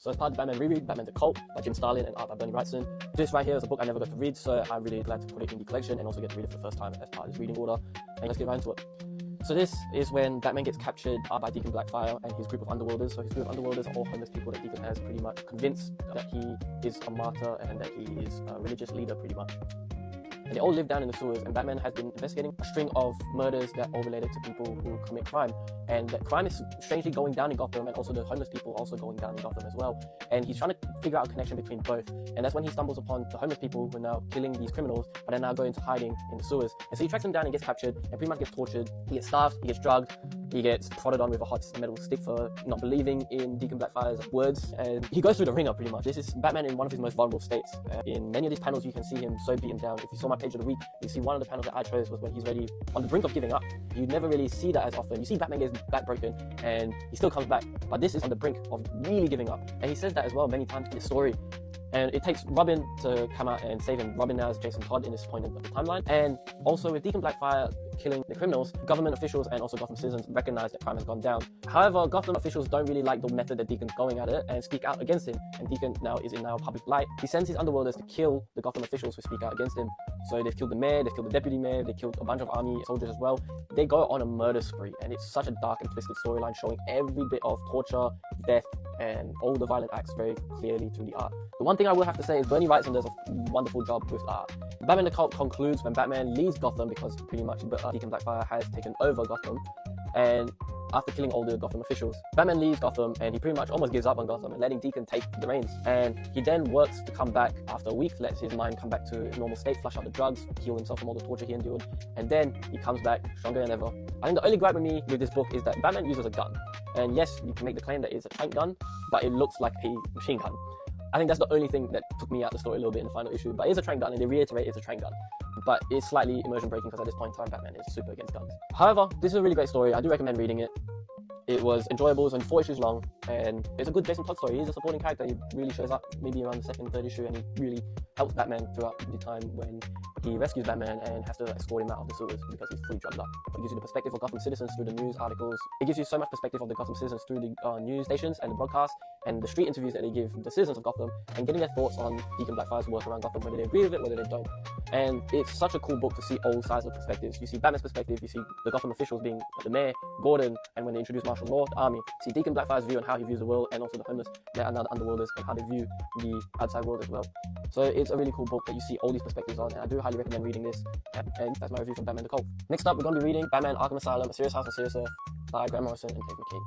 So as part of the Batman reread, Batman the Cult by Jim Starlin and art by Bernie Wrightson. This right here is a book I never got to read, so I'm really glad to put it in the collection and also get to read it for the first time as part of this reading order. And let's get right into it. So this is when Batman gets captured by Deacon Blackfire and his group of underworlders. So his group of underworlders are all homeless people that Deacon has pretty much convinced that he is a martyr and that he is a religious leader pretty much. And they all live down in the sewers, and Batman has been investigating a string of murders that are related to people who commit crime. And that crime is strangely going down in Gotham, and also the homeless people also going down in Gotham as well. And he's trying to figure out a connection between both. And that's when he stumbles upon the homeless people who are now killing these criminals, but they're now going into hiding in the sewers. And so he tracks them down and gets captured, and pretty much gets tortured. He gets starved, he gets drugged, he gets prodded on with a hot metal stick for not believing in Deacon Blackfire's words, and he goes through the ringer pretty much. This is Batman in one of his most vulnerable states. In many of these panels you can see him so beaten down. If you saw my page of the week, you see one of the panels that I chose was when he's ready on the brink of giving up. You never really see that as often. You see Batman gets back broken and he still comes back, but this is on the brink of really giving up. And he says that as well many times in the story. And it takes Robin to come out and save him. Robin now is Jason Todd in this point of the timeline. And also with Deacon Blackfire killing the criminals, government officials and also Gotham citizens recognize that crime has gone down. However, Gotham officials don't really like the method that Deacon's going at it and speak out against him. And Deacon now is in public light. He sends his underworlders to kill the Gotham officials who speak out against him. So they've killed the mayor, they've killed the deputy mayor, they killed a bunch of army soldiers as well. They go on a murder spree, and it's such a dark and twisted storyline showing every bit of torture, death, and all the violent acts very clearly through the art. The one thing I will have to say is Bernie Wrightson does a wonderful job with art. Batman the Cult concludes when Batman leaves Gotham because pretty much Deacon Blackfire has taken over Gotham, and after killing all the Gotham officials, Batman leaves Gotham and he pretty much almost gives up on Gotham and letting Deacon take the reins. And he then works to come back after a week, lets his mind come back to its normal state, flush out the drugs, heal himself from all the torture he endured, and then he comes back stronger than ever. I think the only gripe with me with this book is that Batman uses a gun. And yes, you can make the claim that it's a trank gun, but it looks like a machine gun. I think that's the only thing that took me out of the story a little bit in the final issue, but it is a trank gun, and they reiterate it's a trank gun. But it's slightly immersion breaking because at this point in time Batman is super against guns. However, this is a really great story. I do recommend reading it. It was enjoyable. It's only 4 issues long, and it's a good Jason Todd story. He's a supporting character. He really shows up maybe around the second, third issue, and he really helps Batman throughout the time when he rescues Batman and has to escort him out of the sewers because he's fully drugged up. It gives you the perspective of Gotham citizens through the news articles. It gives you so much perspective of the Gotham citizens through the news stations and the broadcast and the street interviews that they give the citizens of Gotham and getting their thoughts on Deacon Blackfire's work around Gotham, whether they agree with it, whether they don't. And it's such a cool book to see all sides of perspectives. You see Batman's perspective, you see the Gotham officials being the mayor, Gordon, and when they introduce martial law, the army. You see Deacon Blackfire's view on how he views the world, and also the homeless and other underworlders and how they view the outside world as well. So it's a really cool book that you see all these perspectives on, and I do highly recommend reading this. And that's my review from Batman the Cult. Next up, we're going to be reading Batman Arkham Asylum, A Serious House on Serious Earth by Grant Morrison and Dave McKean.